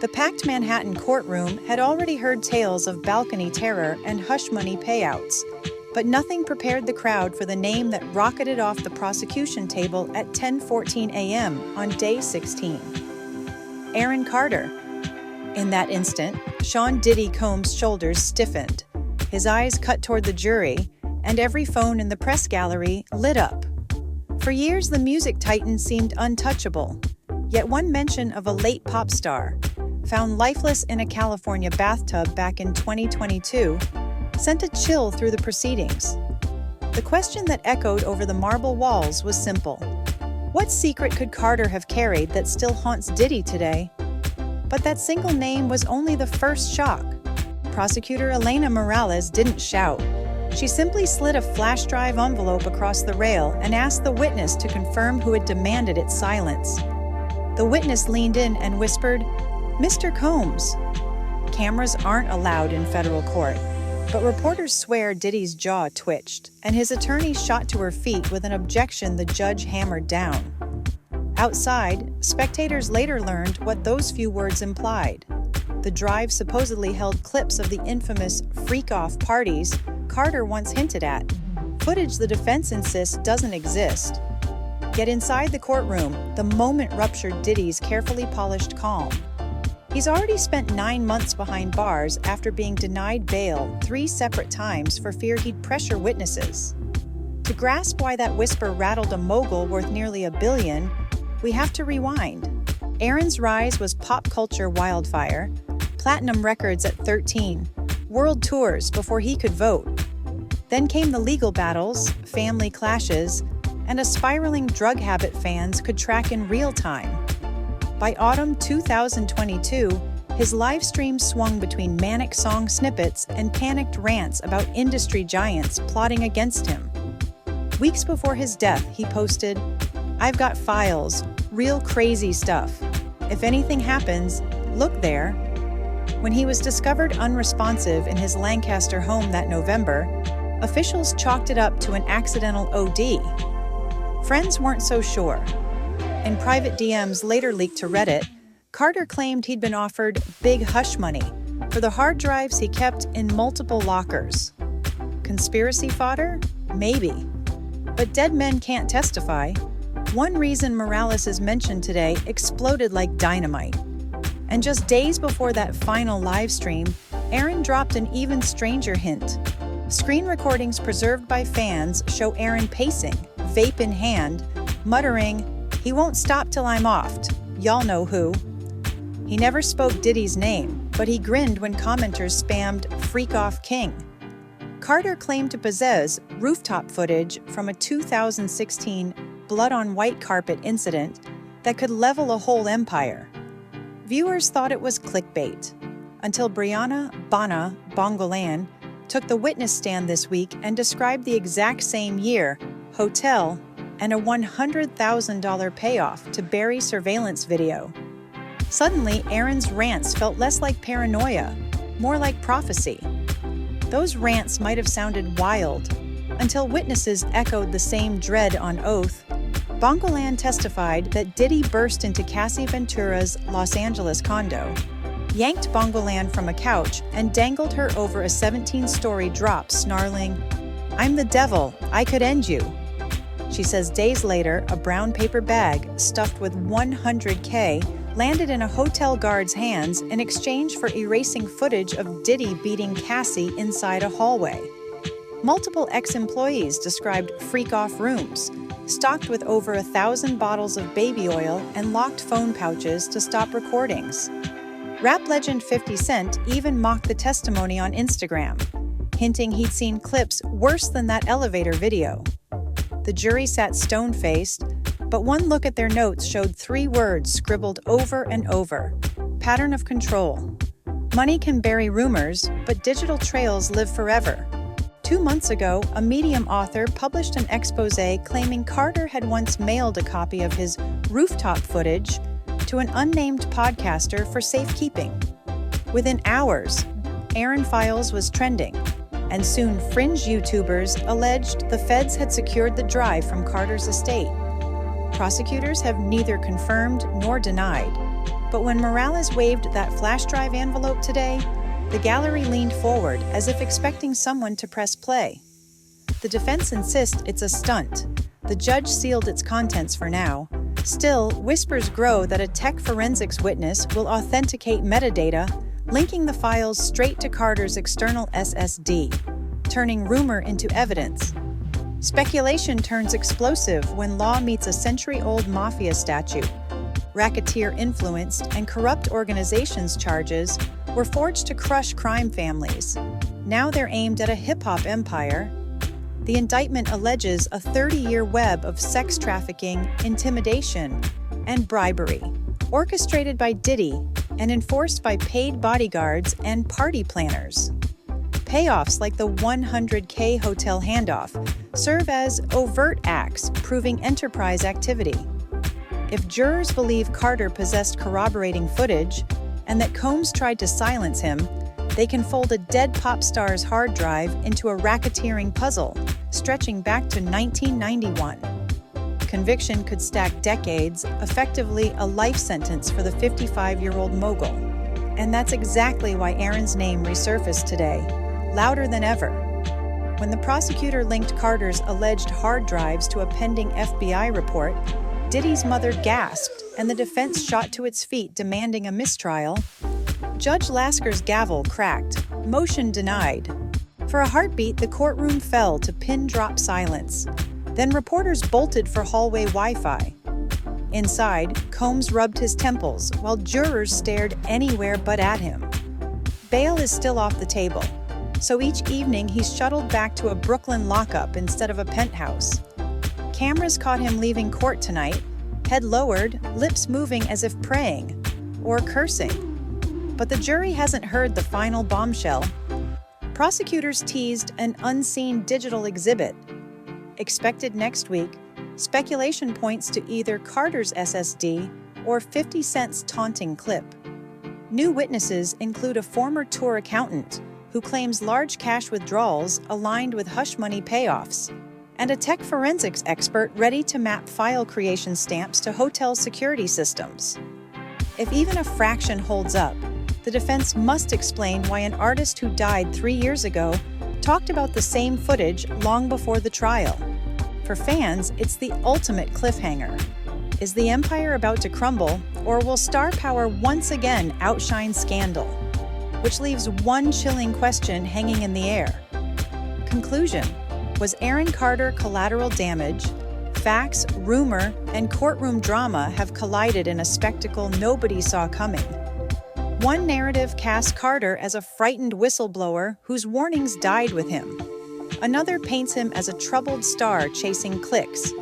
The packed Manhattan courtroom had already heard tales of balcony terror and hush money payouts, but nothing prepared the crowd for the name that rocketed off the prosecution table at 10:14 a.m. on day 16. Aaron Carter. In that instant, Sean Diddy Combs' shoulders stiffened. His eyes cut toward the jury, and every phone in the press gallery lit up. For years, the music titan seemed untouchable, yet one mention of a late pop star, found lifeless in a California bathtub back in 2022, sent a chill through the proceedings. The question that echoed over the marble walls was simple. What secret could Carter have carried that still haunts Diddy today? But that single name was only the first shock. Prosecutor Elena Morales didn't shout. She simply slid a flash drive envelope across the rail and asked the witness to confirm who had demanded its silence. The witness leaned in and whispered, "Mr. Combs." Cameras aren't allowed in federal court, but reporters swear Diddy's jaw twitched, and his attorney shot to her feet with an objection the judge hammered down. Outside, spectators later learned what those few words implied. The drive supposedly held clips of the infamous freak-off parties Carter once hinted at, footage the defense insists doesn't exist. Yet inside the courtroom, the moment ruptured Diddy's carefully polished calm. He's already spent 9 months behind bars after being denied bail 3 separate times for fear he'd pressure witnesses. To grasp why that whisper rattled a mogul worth nearly $1 billion, we have to rewind. Aaron's rise was pop culture wildfire, platinum records at 13, world tours before he could vote. Then came the legal battles, family clashes, and a spiraling drug habit fans could track in real time. By autumn 2022, his live stream swung between manic song snippets and panicked rants about industry giants plotting against him. Weeks before his death, he posted, "I've got files, real crazy stuff. If anything happens, look there." When he was discovered unresponsive in his Lancaster home that November, officials chalked it up to an accidental OD. Friends weren't so sure. In private DMs later leaked to Reddit, Carter claimed he'd been offered big hush money for the hard drives he kept in multiple lockers. Conspiracy fodder? Maybe. But dead men can't testify. One reason Morales is mentioned today exploded like dynamite. And just days before that final live stream, Aaron dropped an even stranger hint. Screen recordings preserved by fans show Aaron pacing, vape in hand, muttering, "He won't stop till I'm offed. Y'all know who." He never spoke Diddy's name, but he grinned when commenters spammed "Freak Off King." Carter claimed to possess rooftop footage from a 2016 blood-on-white carpet incident that could level a whole empire. Viewers thought it was clickbait, until Brianna Bana Bongolan took the witness stand this week and described the exact same year, hotel, and a $100,000 payoff to bury surveillance video. Suddenly, Aaron's rants felt less like paranoia, more like prophecy. Those rants might have sounded wild, until witnesses echoed the same dread on oath. Bongolan testified that Diddy burst into Cassie Ventura's Los Angeles condo, yanked Bongolan from a couch, and dangled her over a 17-story drop, snarling, "I'm the devil, I could end you." She says days later, a brown paper bag stuffed with $100K landed in a hotel guard's hands in exchange for erasing footage of Diddy beating Cassie inside a hallway. Multiple ex-employees described freak-off rooms, stocked with over 1,000 bottles of baby oil and locked phone pouches to stop recordings. Rap legend 50 Cent even mocked the testimony on Instagram, hinting he'd seen clips worse than that elevator video. The jury sat stone-faced, but one look at their notes showed 3 words scribbled over and over: pattern of control. Money can bury rumors, but digital trails live forever. 2 months ago, a Medium author published an exposé claiming Carter had once mailed a copy of his rooftop footage to an unnamed podcaster for safekeeping. Within hours, Aaron Files was trending, and soon fringe YouTubers alleged the feds had secured the drive from Carter's estate. Prosecutors have neither confirmed nor denied, But when Morales waved that flash drive envelope today, the gallery leaned forward as if expecting someone to press play. The defense insists it's a stunt. The judge sealed its contents for now. Still, whispers grow that a tech forensics witness will authenticate metadata, linking the files straight to Carter's external SSD, turning rumor into evidence. Speculation turns explosive when law meets a century-old mafia statute. Racketeer-influenced and corrupt organizations charges were forged to crush crime families. Now they're aimed at a hip-hop empire. The indictment alleges a 30-year web of sex trafficking, intimidation, and bribery, orchestrated by Diddy and enforced by paid bodyguards and party planners. Payoffs like the $100K hotel handoff serve as overt acts proving enterprise activity. If jurors believe Carter possessed corroborating footage and that Combs tried to silence him, they can fold a dead pop star's hard drive into a racketeering puzzle stretching back to 1991. Conviction could stack decades, effectively a life sentence for the 55-year-old mogul. And that's exactly why Aaron's name resurfaced today, louder than ever. When the prosecutor linked Carter's alleged hard drives to a pending FBI report, Diddy's mother gasped and the defense shot to its feet demanding a mistrial. Judge Lasker's gavel cracked, motion denied. For a heartbeat, the courtroom fell to pin-drop silence. Then reporters bolted for hallway Wi-Fi. Inside, Combs rubbed his temples while jurors stared anywhere but at him. Bail is still off the table, so each evening he's shuttled back to a Brooklyn lockup instead of a penthouse. Cameras caught him leaving court tonight, head lowered, lips moving as if praying or cursing. But the jury hasn't heard the final bombshell. Prosecutors teased an unseen digital exhibit. Expected next week, speculation points to either Carter's SSD or 50 Cent's taunting clip. New witnesses include a former tour accountant who claims large cash withdrawals aligned with hush money payoffs, and a tech forensics expert ready to map file creation stamps to hotel security systems. If even a fraction holds up, the defense must explain why an artist who died 3 years ago talked about the same footage long before the trial. For fans, it's the ultimate cliffhanger. Is the empire about to crumble, or will star power once again outshine scandal? Which leaves one chilling question hanging in the air. Conclusion: was Aaron Carter collateral damage? Facts, rumor, and courtroom drama have collided in a spectacle nobody saw coming. One narrative casts Carter as a frightened whistleblower whose warnings died with him. Another paints him as a troubled star chasing clicks.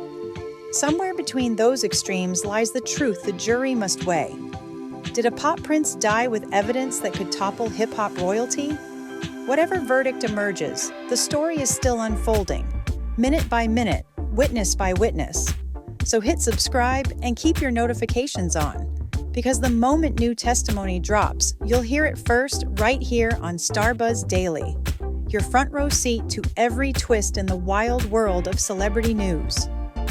Somewhere between those extremes lies the truth the jury must weigh. Did a pop prince die with evidence that could topple hip-hop royalty? Whatever verdict emerges, the story is still unfolding, minute by minute, witness by witness. So hit subscribe and keep your notifications on, because the moment new testimony drops, you'll hear it first right here on Starbuzz Daily, your front row seat to every twist in the wild world of celebrity news.